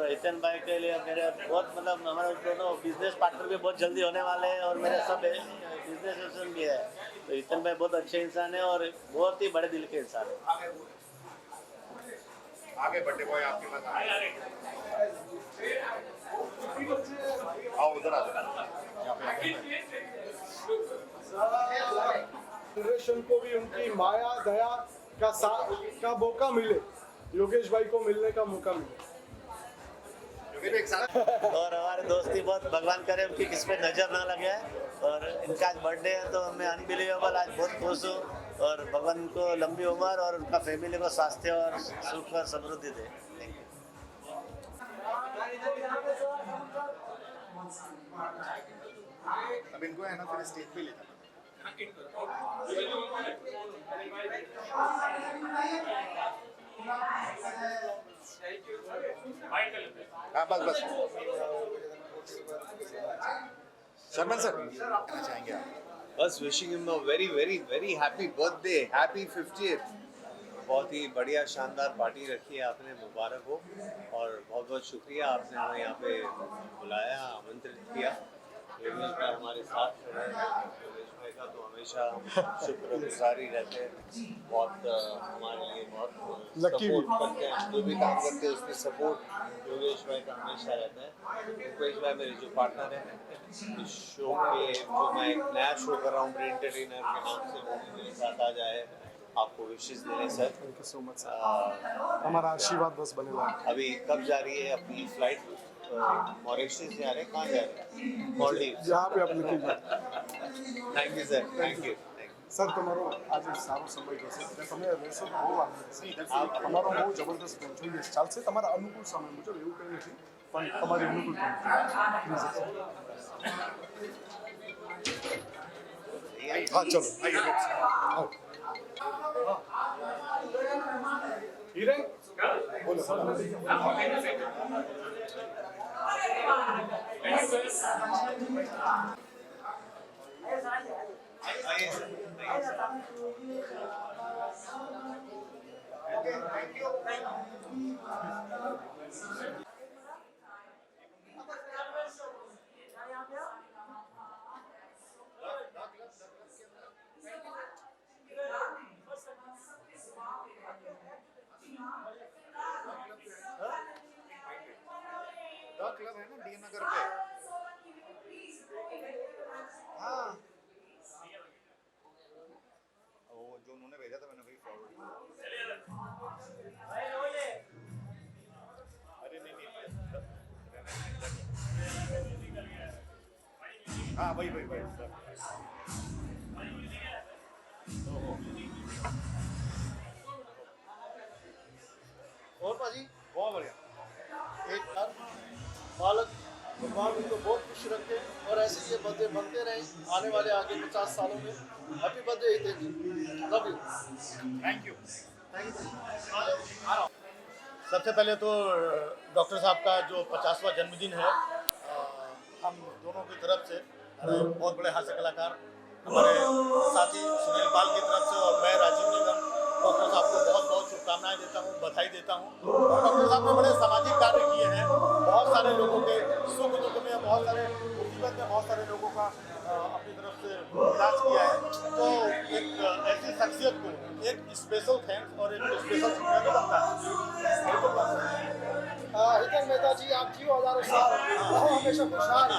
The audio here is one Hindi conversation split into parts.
हितेन भाई के लिए मेरे बहुत मतलब हमारे दोनों बिजनेस पार्टनर भी बहुत जल्दी होने वाले हैं और मेरे सब बिजनेस रिलेशन भी है। तो हितेन भाई बहुत अच्छे इंसान है और बहुत ही बड़े दिल के इंसान है। आगे बर्थडे बॉय आपके पास आओ उधर आ जनरेशन को भी उनकी माया दया का मौका मिले, योगेश भाई को मिलने का मौका मिले। एक साथ और हमारे दोस्ती बहुत भगवान करे उनकी किस पे नजर ना लगे। और इनका आज बर्थडे है तो मैं अनबिलीवेबल आज बहुत खुश हूँ और भगवान को लंबी उम्र और उनका फैमिली को स्वास्थ्य और सुख और समृद्धि दे। अब इनको है ना फिर स्टेज पे ले जाना। हाँ बस शर्मन सर कहना चाहेंगे आप? बस wishing him a very very very happy birthday, happy 50th। बहुत ही बढ़िया शानदार पार्टी रखी है आपने, मुबारक हो। और बहुत बहुत शुक्रिया आपने हमें यहाँ पे बुलाया, आमंत्रित किया। योगेश भाई हमारे साथ खड़े हैं, योगेश भाई का तो हमेशा हम शुक्रगुजार ही रहते हैं। बहुत हमारे लिए बहुत सपोर्ट करते हैं, जो भी काम करते हैं उसमें सपोर्ट योगेश भाई का हमेशा रहता है। योगेश भाई मेरे जो पार्टनर हैं इस शो के, जो मैं एक नया शो कर रहा हूँ ब्रेन एंटरटेनर के नाम से, वो भी मेरे साथ आ जाए। आपको विशेष देने sir. Thank you so much sir, हमारा आशीर्वाद बस बनेगा। अभी कब जा रही है अपनी फ्लाइट? मॉरिशस जा रहे हैं, कहाँ जा रहे हैं? मॉलडीव्स। यहाँ पे आप लिखिए। Thank you sir, thank you. Sir તમારો આજે સારો સમય જશે એટલે તમે રહેશો તો બહુ આનંદ તમારો બહુ જબરદસ્ત પ્લાન જોઈએ ચાલશે તમારા અનુકૂળ સમય મુજબ એવું કંઈ નથી પણ તમારી અનુકૂળ હા ચલો આવો હિરેન બોલો क्लब है ना डी नगर पे। हाँ वो जो उन्होंने भेजा था मैंने वही फॉरवर्ड किया। अरे नहीं हाँ वही और भाजी बहुत बढ़िया। एक बार बालक भगवान उनको बहुत खुश रखे और ऐसे ये बर्थडे बनते रहे आने वाले आगे 50 सालों में। Happy birthday Hiten ji, love you. Thank you. सबसे पहले तो डॉक्टर साहब का जो 50वां जन्मदिन है, हम दोनों की तरफ से बहुत बड़े हास्य कलाकार हमारे साथी सुनील पाल की तरफ से और मैं राजीव निगम डॉक्टर साहब को बहुत बहुत शुभकामनाएं देता हूँ, बधाई देता हूँ। और डॉक्टर साहब ने बड़े सामाजिक कार्य किए हैं, बहुत सारे लोगों के सुख दुख में, बहुत सारे मुसीबत में बहुत सारे लोगों का अपनी तरफ से इलाज किया है। तो एक ऐसी शख्सियत को एक स्पेशल थैंक्स और एक स्पेशल शुक्रिया तो बनता है। हितेन मेहता जी, आप जियो हजारों साल, रहो हमेशा खुशहाल,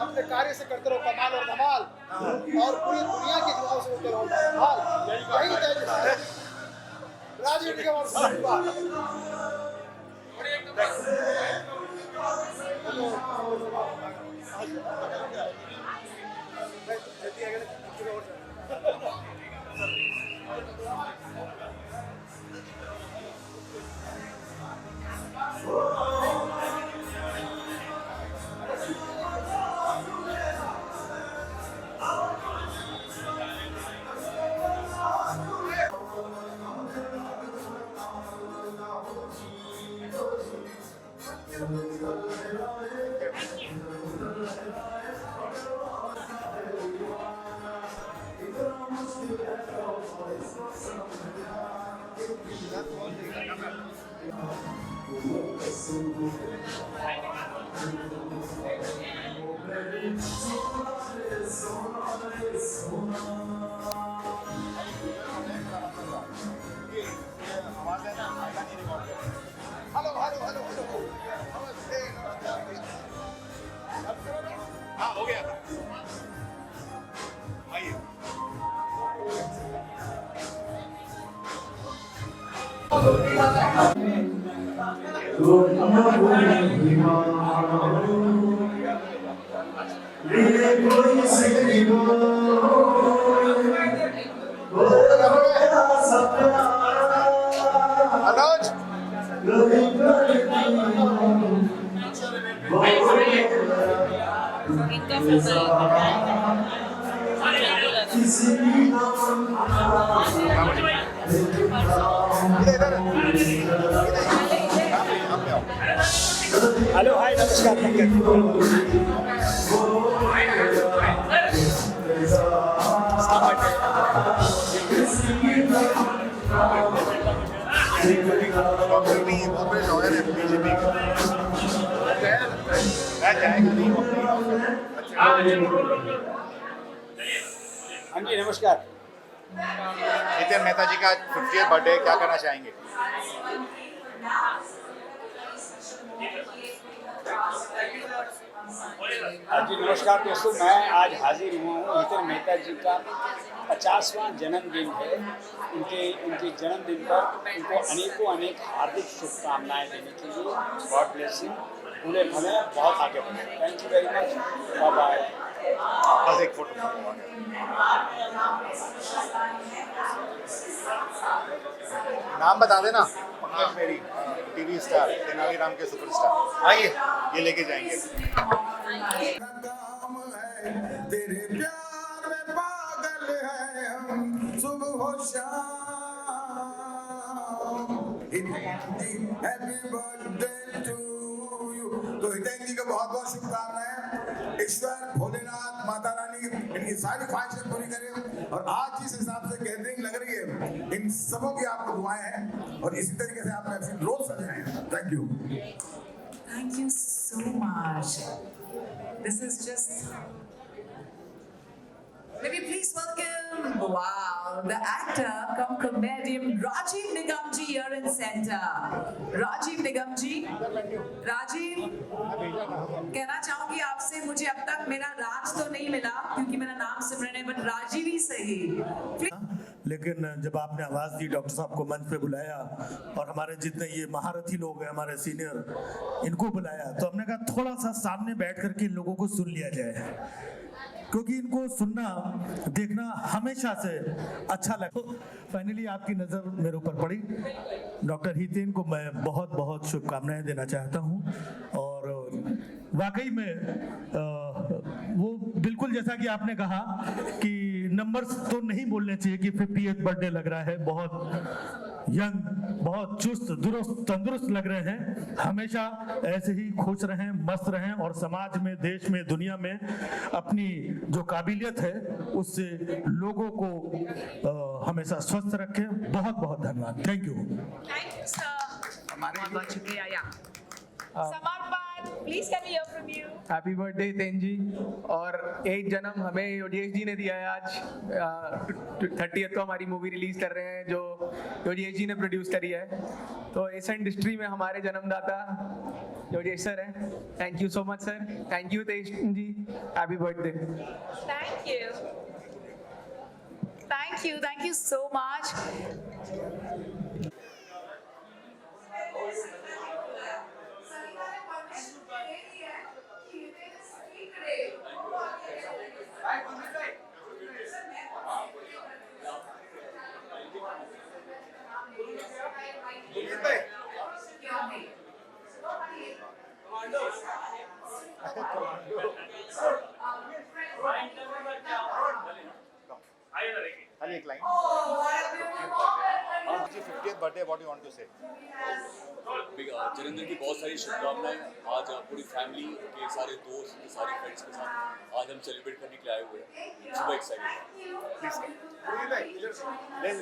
अपने कार्य से करते रहो कमाल और धमाल, और पूरी दुनिया की दुआओं से होते रहो धमाल। यही जय राजीव निगम और साहब आवाज है ना आएगा नहीं record hello hello hello hello नमस्ते हाँ हो गया आइए अनुज इनका फिल्म इधर आप आओ हेलो हाय नमस्कार डॉक्टर नहीं है बहुत बड़े लॉयर है बीजेपी मैं जाएगा नहीं वो नहीं हाँ जी नमस्कार नितिन मेहता जी का 50th बर्थडे क्या करना चाहेंगे जी नमस्कार दोस्तों, मैं आज हाजिर हुआ हूँ नितिन मेहता जी का 50वां जन्मदिन है। उनके जन्मदिन पर उनको अनेक हार्दिक शुभकामनाएं देने के लिए गॉड ब्लेस हिम, पूरे भले बहुत आगे बढ़े। Thank you very much, bye bye. बस एक फोटो नाम बता देना पंकज मेरी टीवी स्टार तेनालीराम के सुपरस्टार आइए ये लेके जाएंगे काम है तेरे प्यार में पागल है हम सुबह हो शाम हैप्पी बर्थडे टू यू। तो हितेन जी को बहुत बहुत शुभकामनाएं। ईश्वर भोलेनाथ माता रानी इनकी सारी ख्वाहिशें पूरी करें और आज जिस हिसाब से गैदरिंग लग रही है इन सबों की आपको दुआएं हैं और इसी तरीके से आप महफिल रोज सजाएं। Thank you. Thank you so much. This is just. Maybe please welcome, wow, the actor come comedian Rajiv Nigam ji here in center. Rajiv Nigam ji, Rajiv, कहना चाहूंगी आपसे, मुझे अब तक मेरा राज तो नहीं मिला क्योंकि मेरा नाम सिमरन है, बट राजीव ही सही। लेकिन जब आपने आवाज़ दी, डॉक्टर साहब को मंच पे बुलाया और हमारे जितने ये महारथी लोग हैं, हमारे सीनियर, इनको बुलाया, तो हमने कहा थोड़ा सा सामने बैठ करके इन लोगों को सुन लिया जाए, क्योंकि इनको सुनना देखना हमेशा से अच्छा लगा। फाइनली आपकी नज़र मेरे ऊपर पड़ी। डॉक्टर हितेन को मैं बहुत बहुत शुभकामनाएं देना चाहता हूं और वाकई में वो बिल्कुल जैसा कि आपने कहा कि नंबर्स तो नहीं बोलने चाहिए कि 50th बर्थडे लग रहा है, बहुत यंग, बहुत चुस्त दुरुस्त तंदुरुस्त लग रहे हैं। हमेशा ऐसे ही खुश रहें, मस्त रहें और समाज में, देश में, दुनिया में अपनी जो काबिलियत है उससे लोगों को हमेशा स्वस्थ रखें। बहुत बहुत धन्यवाद। Thank you. Thank you, sir. बहुत शुक्रिया। या Samarpan, please can we hear from you. Happy birthday तेन जी। और एक जन्म हमें ओडीएस जी ने दिया है आज। 30th को हमारी मूवी रिलीज कर रहे हैं जो ओडीएस जी ने प्रोड्यूस करी है। तो इस इंडस्ट्री में हमारे जन्मदाता ओडीएस सर हैं। Thank you so much sir. Thank you तेन जी। Happy birthday. Thank you. Thank you so much. खाली एक line 50th birthday what you want to say जन्मदिन की बहुत सारी शुभकामनाएं। आज पूरी फैमिली के सारे दोस्त के सारे फ्रेंड्स के साथ आज हम सेलिब्रेट करने के लिए आए हुए हैं। सुबह excited. Please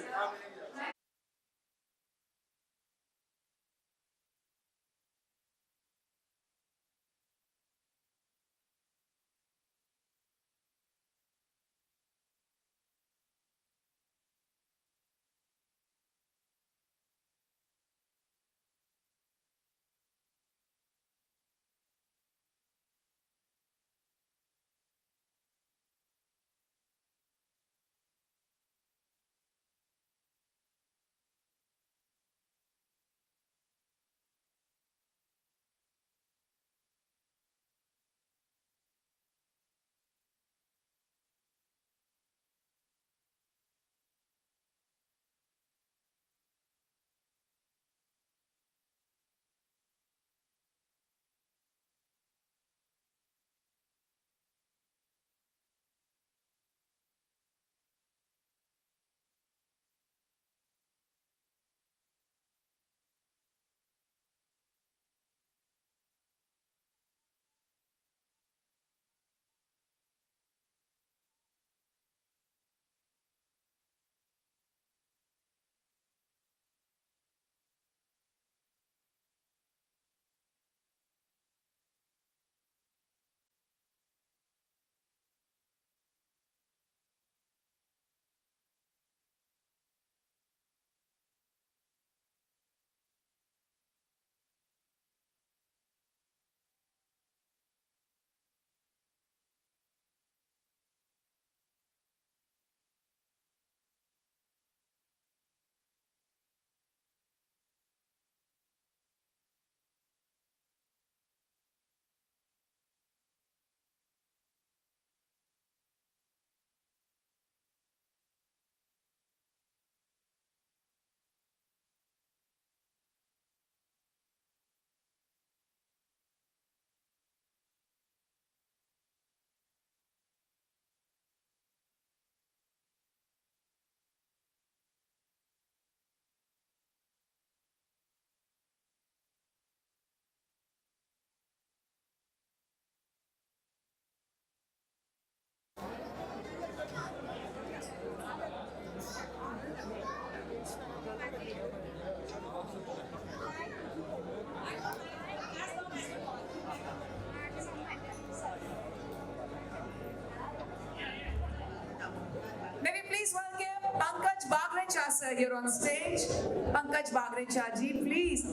here on stage. Pankaj Bagrecha ji, please.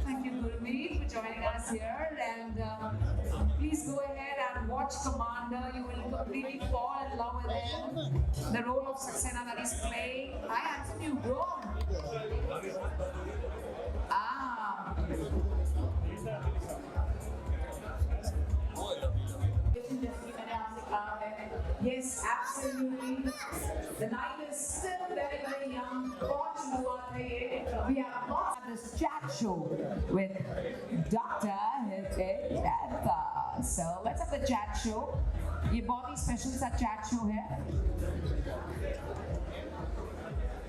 Thank you, Gurmeet, for joining us here. And please go ahead and watch Commander. You will completely fall in love with him. The role of Saxena that he's playing. Hi, Anthony, you've grown. Ah. Yes, absolutely. The night is still very, very young. We have got this chat show with Dr. Hidayat. So let's have the chat show. ये बहुत ही स्पेशल सा चैट शो है.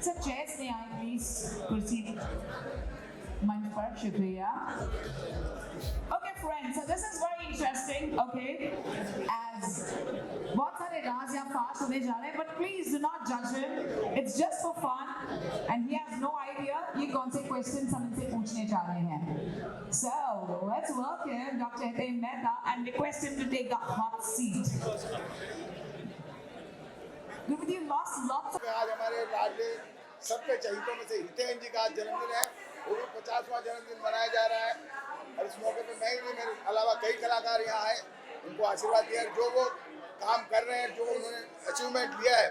सर चेयर्स ले आए प्लीज, कुर्सी मंच पर. शुक्रिया. Okay friends, so this is very interesting. Okay, as बहुत सारे राज यहाँ फास्ट होने जा रहे हैं, but please do not judge him. It's just for fun, and he has no idea ये कौन से questions हम इनसे पूछने जा रहे हैं. So let's welcome Dr. Hiten Mehta and request him to take the hot seat. Gurmeet, you lost lots of. आज हमारे लाडले सबके चहीतों में से हितेन जी का आज जन्मदिन है. वो भी 50वां जन्मदिन मनाया जा रहा है. और इस मौके पे मैं भी, मेरे अलावा कई कलाकार यहाँ आए, उनको आशीर्वाद दिया. जो वो काम कर रहे हैं, जो उन्होंने अचीवमेंट लिया है,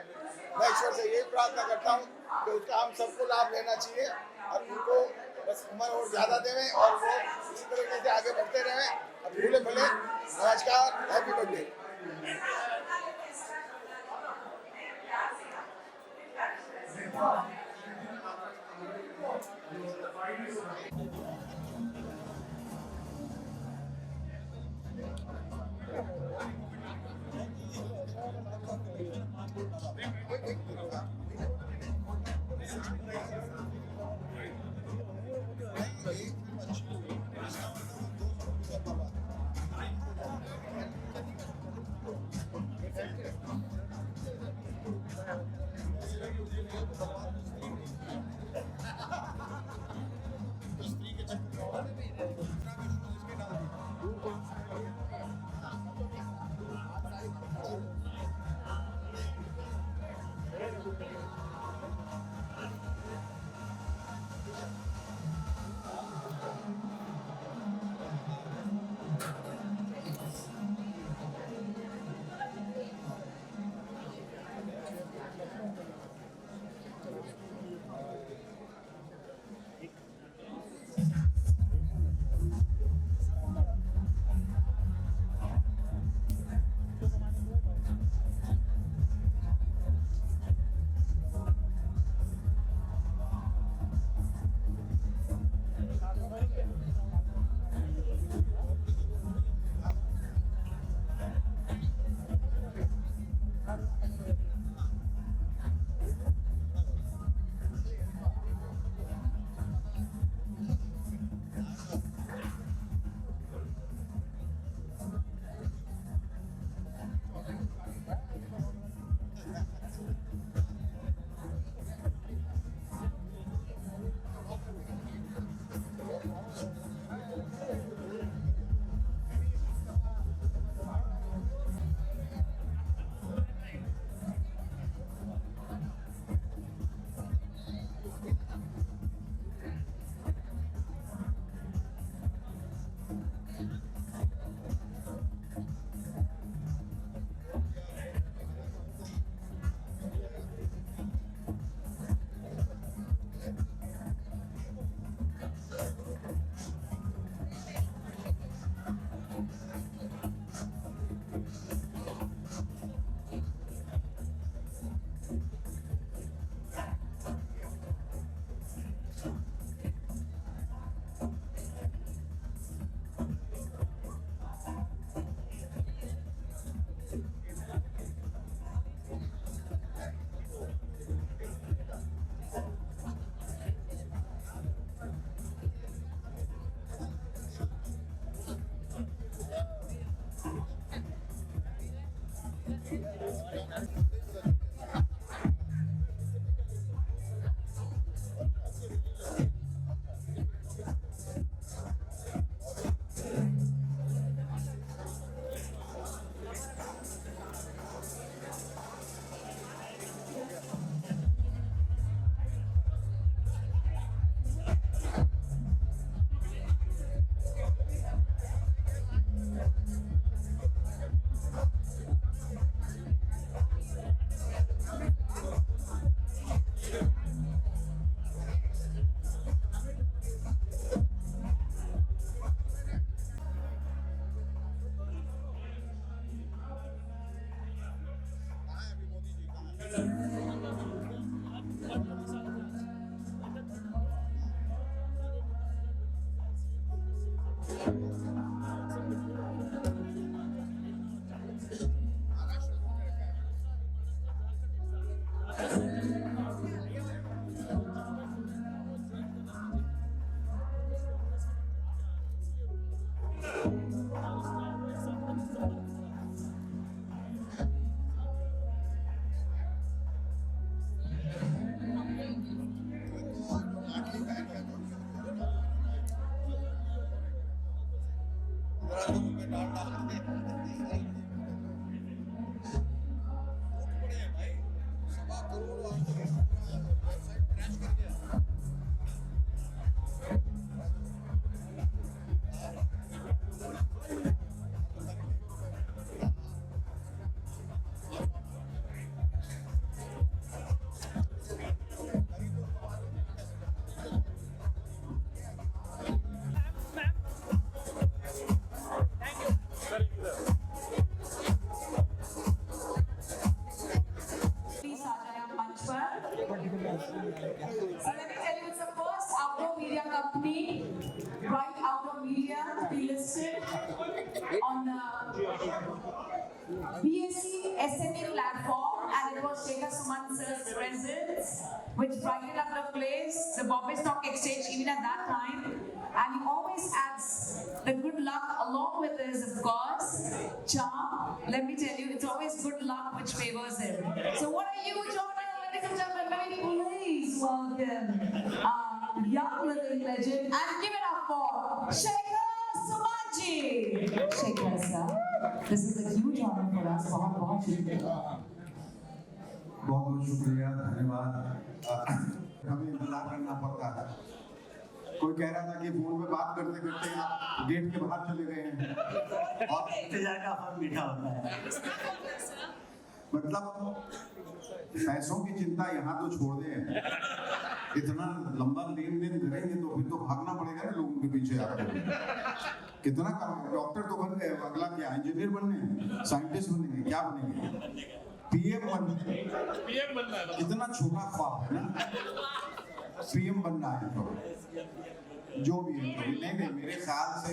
मैं ईश्वर से यही प्रार्थना करता हूँ कि उसका हम सबको लाभ लेना चाहिए और उनको बस उम्र और ज़्यादा देवें और वो इसी तरीके से आगे बढ़ते रहें. अब भूले भले. नमस्कार, happy birthday. Thank you. Please आ जाए आप मंच पर. So let me tell you, it's the first outdoor media company, Bright Outdoor Media, to be listed on the BSE SME platform, and it was Shekhar Suman sir's presence which brightened up the place, the Bombay Stock Exchange, even at that time. And he always adds the good luck along with his, of course, charm. Let me tell you, it's always good luck which favors him. So what are you, Jonah? Ladies and gentlemen, may we please welcome our young living legend and give it up for Shekhar Sumanji. Shekhar sir, this is a huge honor for us. बहुत शुक्रिया. बहुत शुक्रिया, धन्यवाद. हमें इंतजार करना पड़ता है. कोई कह रहा था कि फोन पे बात करते करते आप गेट के बाहर चले गए हैं और इंतजार का फल मीठा होता है. मतलब पैसों की चिंता यहाँ तो छोड़ दें. इतना लंबा लेन देन करेंगे तो फिर तो भागना पड़ेगा ना लोगों के पीछे आपको. कितना काम. डॉक्टर तो बन गए, अगला क्या? इंजीनियर बनने, साइंटिस्ट बनेंगे, क्या बनेंगे? पीएम बनना है. कितना छोटा ख्वाब है ना, पीएम बनना है. तो जो भी है, नहीं मेरे ख्याल से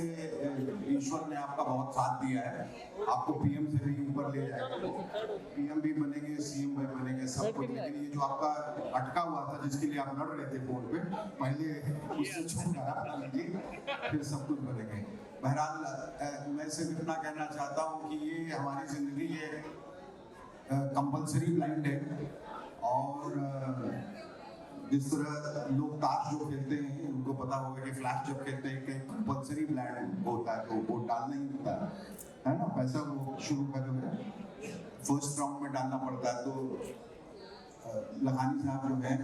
ईश्वर ने आपका बहुत साथ दिया है. आपको पीएम से भी ऊपर ले जाएगा. पीएम भी बनेंगे, सीएम भी बनेंगे, सब कुछ. लेकिन ये जो आपका अटका हुआ था, जिसके लिए आप लड़ रहे थे फोन पे, पहले उससे छुटकारा लीजिए, फिर सब कुछ बनेंगे. बहरहाल मैं सिर्फ इतना कहना चाहता हूँ कि ये हमारी जिंदगी है, कंपल्सरी ब्लाइंड है. और जिस तरह लोग ताश जो खेलते हैं, उनको पता होगा कि फ्लैश जब खेलते हैं कि कंपल्सरी ब्लाइंड होता है, तो वो डालना ही होता है ना. पैसा वो शुरू का जो है फर्स्ट राउंड में डालना पड़ता है. तो लखानी साहब जो है,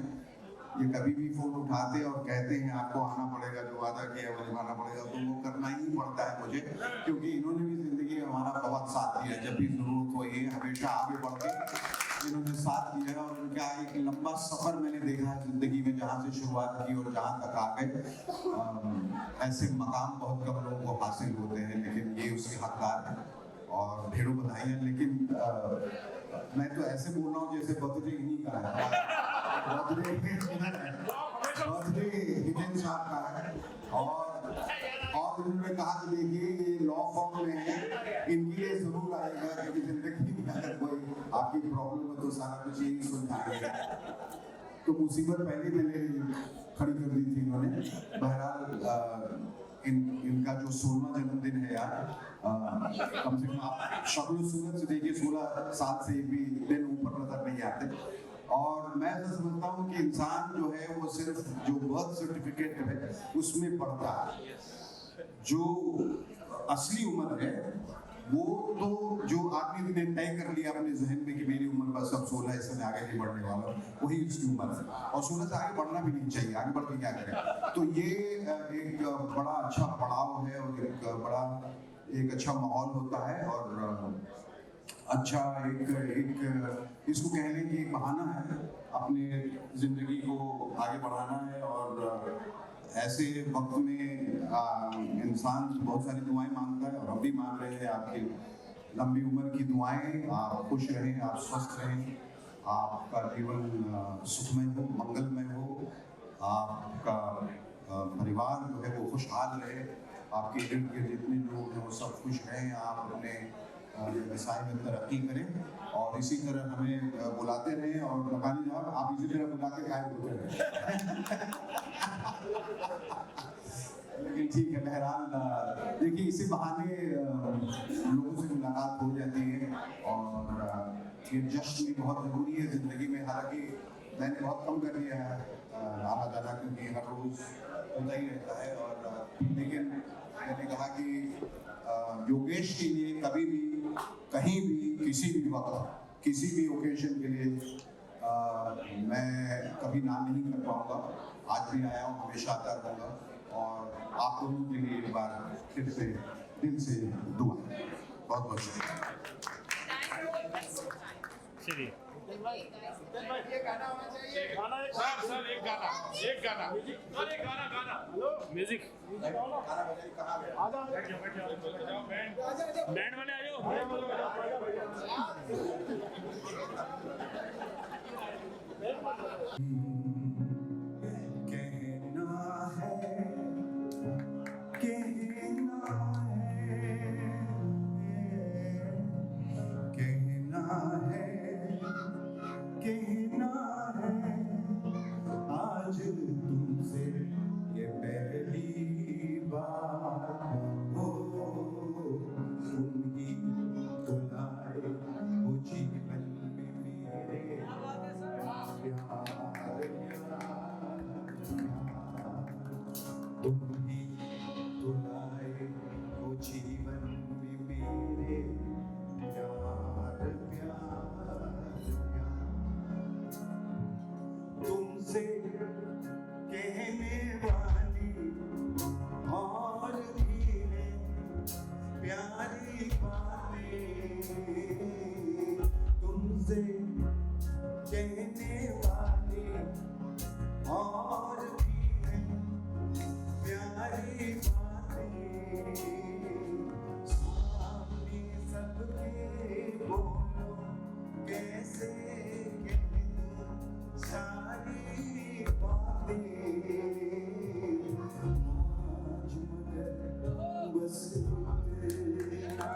ये कभी भी फोन उठाते और कहते हैं आपको आना पड़ेगा, जो वादा किया वो निभाना पड़ेगा, तो वो करना ही पड़ता है मुझे, क्योंकि इन्होंने भी जिंदगी में हमारा बहुत साथ दिया. जब भी जरूरत हो, ये हमेशा आगे बढ़ के इन्होंने साथ दिया. और उनका एक लंबा सफर मैंने देखा है जिंदगी में, जहाँ से शुरुआत की और जहाँ तक आ गए. ऐसे मकाम बहुत कम लोगों को हासिल होते हैं, लेकिन ये उसके हकदार है और ढेरों बधाइयाँ. लेकिन मैं तो ऐसे बोल रहा हूँ जैसे बर्थडे इन्हीं का है. बर्थडे हितेन साहब का है. और उन्होंने कहा कि देखिए ये लॉ फॉर्म में है, इनके लिए जरूर आएगा, क्योंकि जिंदगी में अगर कोई आपकी प्रॉब्लम है तो सारा कुछ यही सुलझाएगा. तो मुसीबत पहले मैंने खड़ी कर दी थी इन्होंने. बहरहाल इनका जो 16वां जन्मदिन है यार, कम से कम आप शक्ल सूरत से देखिए, 16 साल से भी दिन ऊपर नजर नहीं आते. और मैं ऐसा समझता हूँ कि इंसान जो है वो सिर्फ जो बर्थ सर्टिफिकेट है उसमें पढ़ता है. जो असली उम्र है वो तो जो आदमी ने तय कर लिया अपने जहन में कि मेरी उम्र बस अब 16 है, इससे आगे नहीं बढ़ने वाला, वही उसकी उम्र है. और 16 से आगे बढ़ना भी नहीं चाहिए, आगे बढ़ के क्या करें. तो ये एक बड़ा अच्छा पड़ाव है और एक अच्छा माहौल होता है. और अच्छा एक इसको कह लें कि बहाना है अपने जिंदगी को आगे बढ़ाना है. और ऐसे वक्त में इंसान बहुत सारी दुआएं मांगता है, और हम भी मांग रहे हैं आपकी लंबी उम्र की दुआएं. आप खुश रहें, आप स्वस्थ रहें, आपका जीवन सुखमय हो, मंगलमय हो, आपका परिवार जो है वो खुशहाल रहे, आपके इर्द गिर्द जितने लोग हैं वो सब खुश रहें, आप अपने व्यवसाय में तरक्की करें. और इसी तरह हमें बुलाते रहें. और लखानी साहब, आप इसी तरह बुला के गायब होते रहें. लेकिन ठीक है बहरहाल देखिए इसी बहाने लोगों से मुलाकात हो जाती है और ये जश्न भी बहुत ज़रूरी है ज़िंदगी में। हालांकि मैंने बहुत कम कर दिया है आना जाना क्योंकि हर रोज़ होता ही रहता है और लेकिन मैंने कहा कि योगेश के लिए कभी भी कहीं भी किसी भी वक्त किसी भी ओकेजन के लिए मैं कभी ना नहीं कर पाऊँगा। आज भी आया हूँ, हमेशा आता रहूँगा और आप दोनों के लिए एक बार फिर से दिल से दुआ। बहुत बहुत शुक्रिया। ये गाना होना चाहिए। सर एक गाना म्यूजिक बैंड वाले आ कहना है आज तुमसे ये पहली बार हो तुम ही बुलाए वो जीवन में मेरे तुम ही बुलाए वो जीवन में मेरे प्यार तुमसे कहने वाली और भी है प्यारी बातें तुमसे कहने वाली और भी है प्यारी बातें सामने सबके बोलो कैसे सारी बातें आज मगर बस करना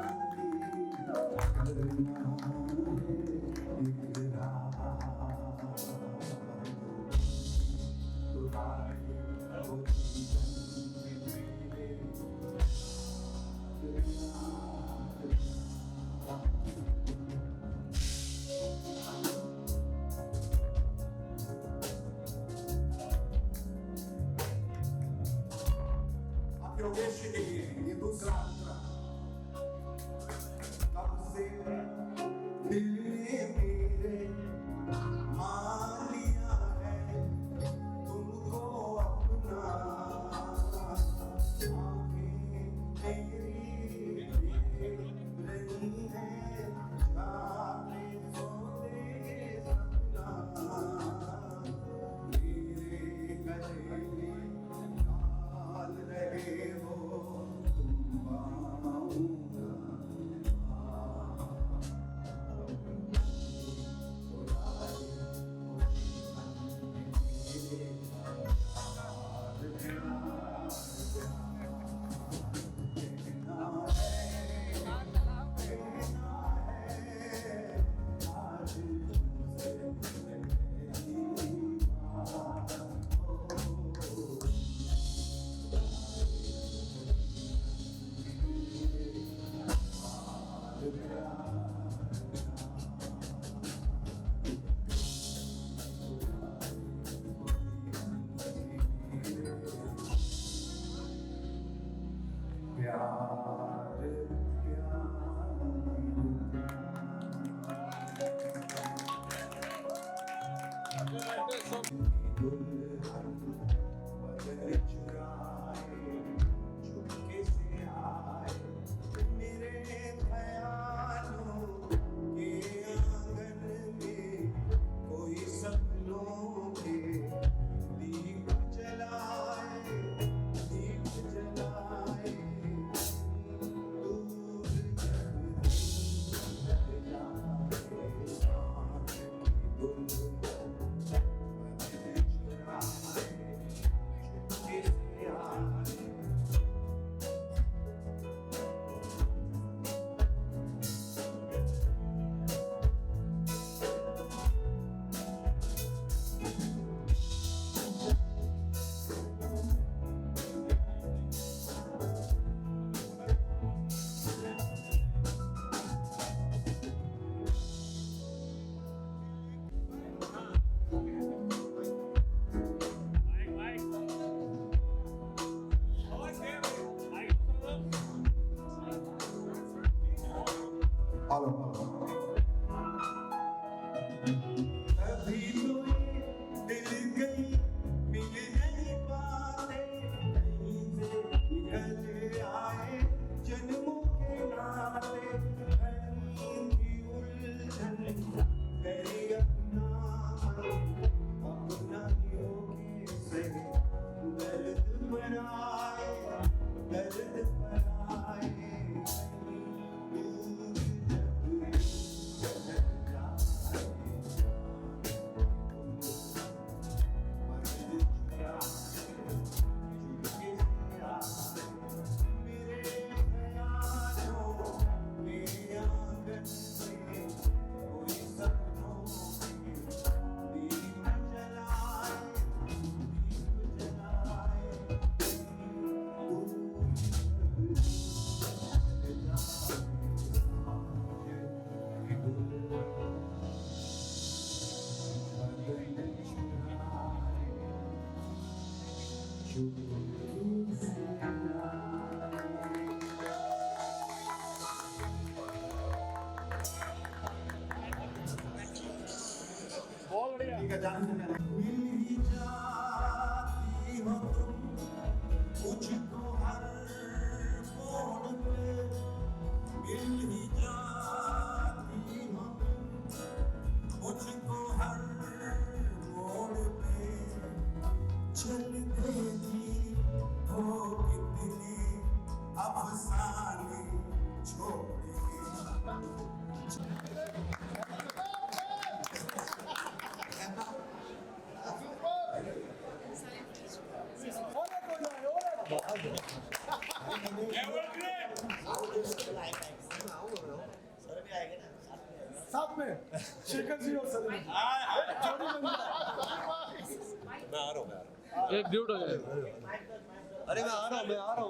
योगेश के लिए ये दूसरा अंतरा कब से दिल ने मेरे मान लिया है तुमको अपना आंखें तेरी रही है जाने सोते सपना मेरे गले में डाल रहे हो तुम आऊंगा साथ में शेखर जी और सलीम जोड़ी बन मैं आ रहा हूँ एक ड्यूट हो जाए। अरे मैं आ रहा हूँ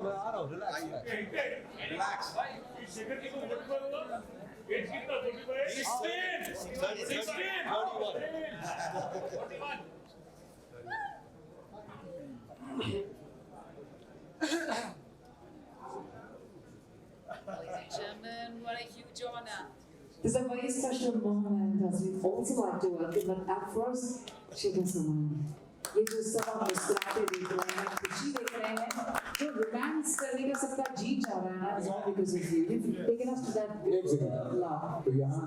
relax Ladies and gentlemen, what a huge honor. This is a very special moment as we also like to welcome, but at first, Shekhar Saman. ये जो सब आप मुस्कुराते देख रहे हैं, खुशी देख रहे हैं, जो रोमांस करने का सबका जी चाह रहा है ना, is all because of you. You've taken us to that love. तो यहाँ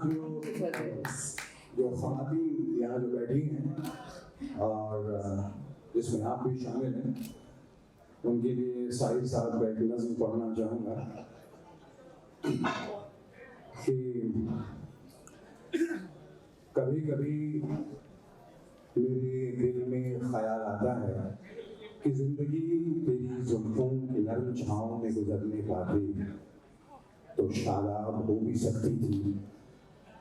जो ख़वातीन यहाँ जो बैठी हैं और जिसमें आप भी शामिल हैं, उनके लिए साहिर साहब का एक नज़्म पढ़ना चाहूँगा कि कभी कभी मेरे दिल में ख्याल आता है कि जिंदगी तेरी जुल्फों की नरम छाँव में गुजरने पाती तो शादाब हो भी सकती थी।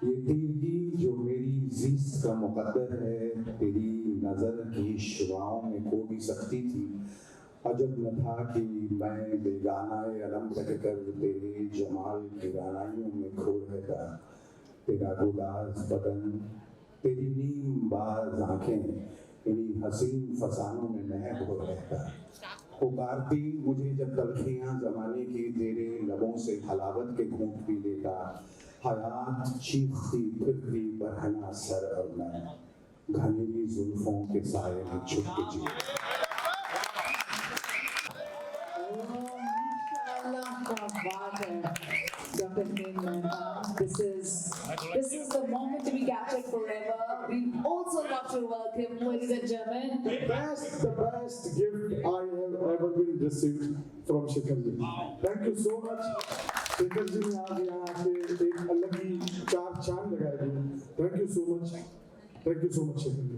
ये तीरगी जो मेरी ज़िस्त का मुकद्दर है तेरी नज़र की शुआओं में खो भी सकती थी। अजब न था कि मैं बेगाना अलम कहकर तेरे जमाल की रानाइयों में खो रहता। तेरा गुदाज बदन तेरी नीम बाज आंखें इन्हीं हसीन फसानों में महक हो रहता। पुकारती मुझे जब तलखियाँ ज़माने की तेरे लबों से हलावत के घूंट पी लेता। हयात चीखती फिरती बरहना सर और मैं घनीली जुल्फों के साए में छुप के जी। Dr. Hemant, this is the moment to be captured forever. We also love to welcome, ladies and gentlemen, the best gift I have ever been received from Shekhar ji. Thank you so much. Shekhar ji ने आज यहाँ पे एक अलग ही चार चांद लगाए दिए. Thank you so much. Thank you so much, Shekhar ji.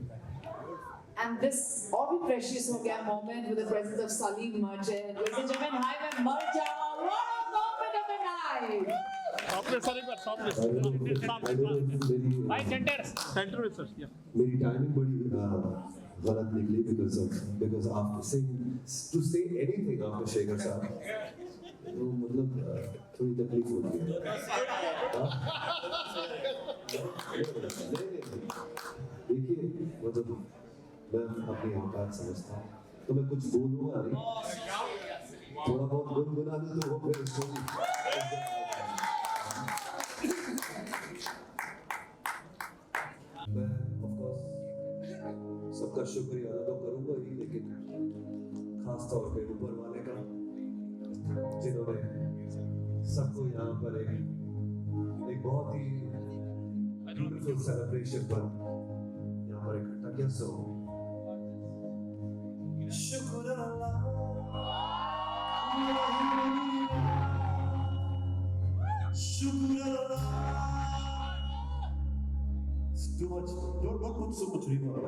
and this all be precious हो गया moment with the presence of Salim Merchant. Ladies and gentlemen, hi मैं Merja. What a moment of the night! भाई सेंटर में सर। मेरी टाइमिंग बड़ी गलत निकली because after saying to say anything after Shekhar साहब तो मतलब थोड़ी तकलीफ होती है। देखिए मतलब मैं अपनी औकात समझता हूँ तो मैं कुछ बोलूँगा नहीं, थोड़ा बहुत गुनगुना दूँ तो वो फिर मैं ऑफ कोर्स सबका शुक्रिया अदा तो करूंगा ही, लेकिन खास तौर पे ऊपर वाले का, जिन्होंने सबको यहाँ पर एक बहुत ही ब्यूटीफुल सेलिब्रेशन पर यहाँ पर इकट्ठा किया। सो शुक्र अल्लाह, शुक्र अल्लाह। It's too much. Don't put so much reverb.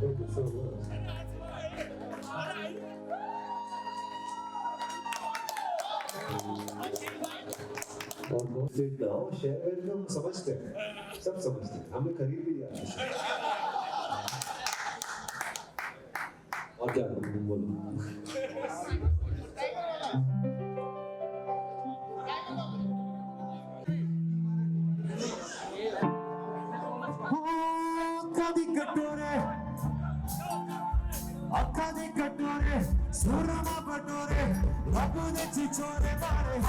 Thank you so much. और बहुत सिट लाओ, शेयर वेलकम समझते हैं, सब समझते हैं, हमें खरीद भी दिया। और क्या करूँ, बोलो। ਅੱਖਾਂ ਦੇ ਕਟੋਰੇ ਸੁਰਮਾ ਬਟੋਰੇ ਰੱਬ ਦੇ ਛਿਛੋਰੇ ਮਾਰੇ